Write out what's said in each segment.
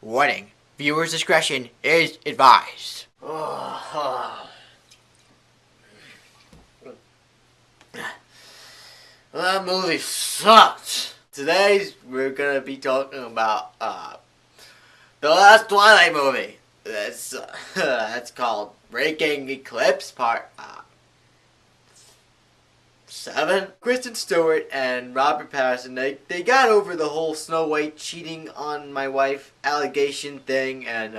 Warning, viewers' discretion is advised. That movie sucked. Today we're gonna be talking about the last Twilight movie. That's called Breaking Eclipse Part 7. Kristen Stewart and Robert Pattinson, they got over the whole Snow White cheating on my wife allegation thing, and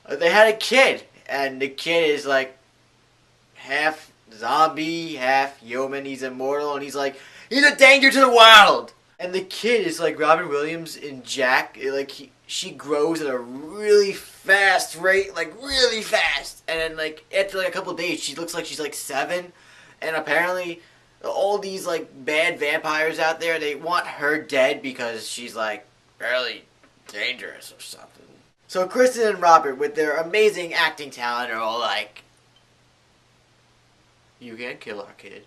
they had a kid, and the kid is like half zombie, half human. He's immortal, and he's a danger to the world. And the kid is like Robin Williams in Jack. She grows at a really fast rate, really fast. And then after a couple days, she looks like she's 7. And apparently, all these bad vampires out there, they want her dead because she's fairly dangerous or something. So Kristen and Robert, with their amazing acting talent, are all like, "You can't kill our kid.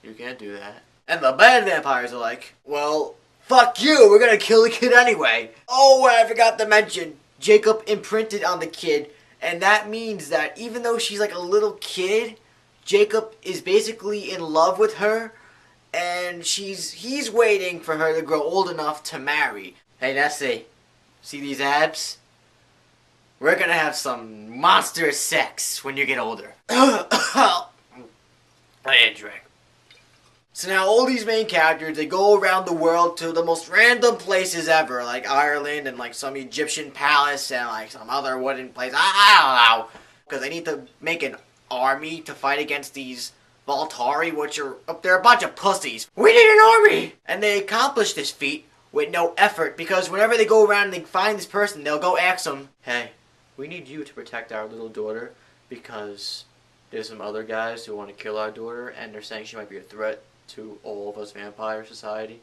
You can't do that." And the bad vampires are like, "Well, fuck you, we're gonna kill the kid anyway." Oh, and I forgot to mention, Jacob imprinted on the kid, and that means that even though she's a little kid, Jacob is basically in love with her, and he's waiting for her to grow old enough to marry. Hey, Nessie, see these abs? We're gonna have some monstrous sex when you get older. I didn't drink. So now all these main characters, they go around the world to the most random places ever, like Ireland and some Egyptian palace and some other wooden place. I don't know. Because they need to make an army to fight against these Voltari, which are they're a bunch of pussies. We need an army! And they accomplish this feat with no effort, because whenever they go around and they find this person, they'll go ask them, "Hey, we need you to protect our little daughter because there's some other guys who want to kill our daughter, and they're saying she might be a threat to all of us vampire society,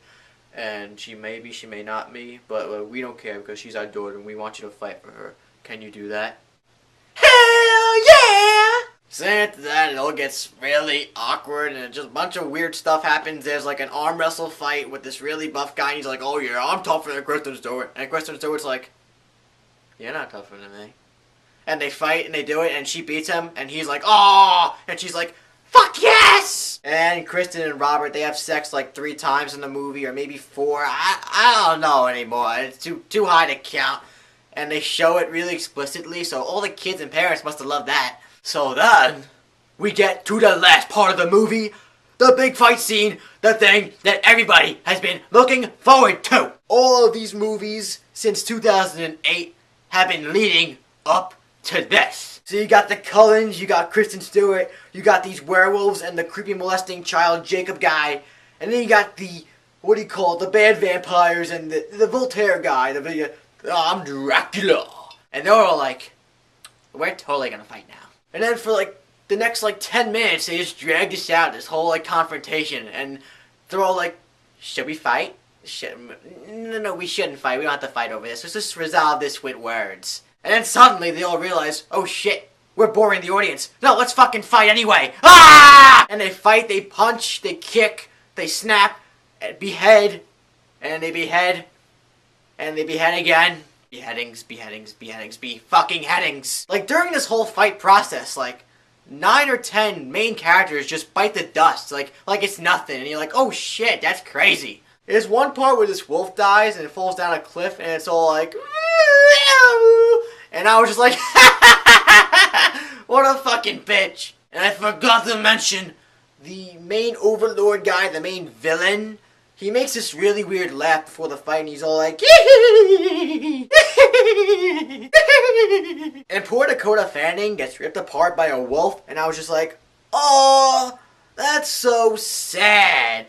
and she may be, she may not be, but we don't care because she's our daughter and we want you to fight for her. Can you do that?" Hell yeah! So after that, it all gets really awkward, and just a bunch of weird stuff happens. There's an arm wrestle fight with this really buff guy, and he's like, "Oh yeah, I'm tougher than Kristen Stewart." And Kristen Stewart's like, "You're not tougher than me." And they fight, and they do it, and she beats him, and he's like, "Oh!" And she's like, "Fuck yes!" And Kristen and Robert, they have sex 3 times in the movie, or maybe 4. I don't know anymore. It's too high to count. And they show it really explicitly, so all the kids and parents must have loved that. So then, we get to the last part of the movie, the big fight scene, the thing that everybody has been looking forward to. All of these movies since 2008 have been leading up to this. So you got the Cullens, you got Kristen Stewart, you got these werewolves and the creepy molesting child Jacob guy, and then you got the, the bad vampires and the Voltaire guy, I'm Dracula. And they're all like, "We're totally gonna fight now." And then for the next 10 minutes, they just drag this out, this whole confrontation, and they're all like, "Should we fight? No, we shouldn't fight. We don't have to fight over this. Let's just resolve this with words." And then suddenly they all realize, "Oh shit, we're boring the audience. No, let's fucking fight anyway." Ah! And they fight, they punch, they kick, they snap, and behead, and they behead, and they behead again. Beheadings, beheadings, beheadings, fucking headings. During this whole fight process, 9 or 10 main characters just bite the dust, like it's nothing, and you're like, "Oh shit, that's crazy." There's one part where this wolf dies and it falls down a cliff, and it's all like, and I was just like, what a fucking bitch. And I forgot to mention the main overlord guy, the main villain. He makes this really weird laugh before the fight, and he's all like, and poor Dakota Fanning gets ripped apart by a wolf, and I was just like, oh, that's so sad.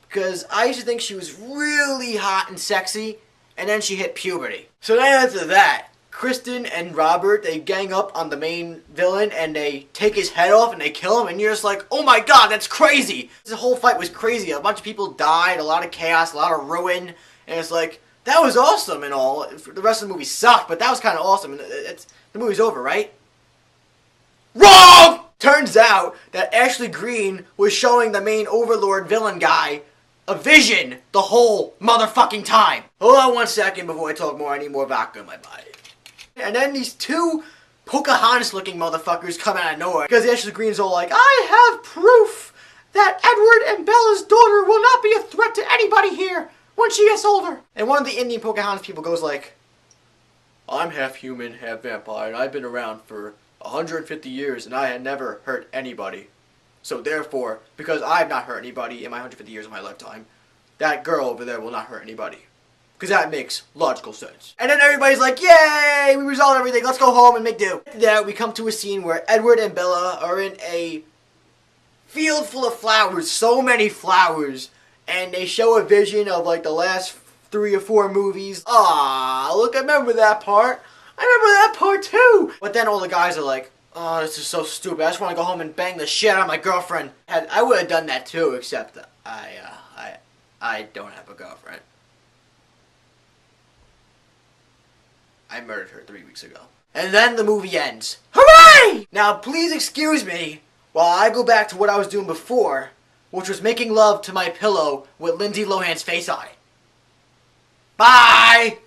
Because I used to think she was really hot and sexy, and then she hit puberty. So then after that, Kristen and Robert, they gang up on the main villain, and they take his head off, and they kill him, and you're just like, "Oh my god, that's crazy!" This whole fight was crazy. A bunch of people died, a lot of chaos, a lot of ruin, and it's like, that was awesome and all. The rest of the movie sucked, but that was kind of awesome. The movie's over, right? Wrong! Turns out that Ashley Greene was showing the main overlord villain guy a vision the whole motherfucking time. Hold on 1 second before I talk more. I need more vodka in my body. And then these two Pocahontas-looking motherfuckers come out of nowhere because Ashley Green's all like, I have proof that Edward and Bella's daughter will not be a threat to anybody here when she gets older. And one of the Indian Pocahontas people goes like, I'm half human, half vampire, and I've been around for 150 years and I had never hurt anybody. So therefore, because I've not hurt anybody in my 150 years of my lifetime, that girl over there will not hurt anybody. Because that makes logical sense. And then everybody's like, yay, we resolved everything, let's go home and make do. After that, we come to a scene where Edward and Bella are in a field full of flowers, so many flowers, and they show a vision of like the last 3 or 4 movies. Ah, look, I remember that part. I remember that part too. But then all the guys are like, oh, this is so stupid. I just want to go home and bang the shit out of my girlfriend. I would have done that too, except I don't have a girlfriend. I murdered her 3 weeks ago. And then the movie ends. Hooray! Now, please excuse me while I go back to what I was doing before, which was making love to my pillow with Lindsay Lohan's face on it. Bye!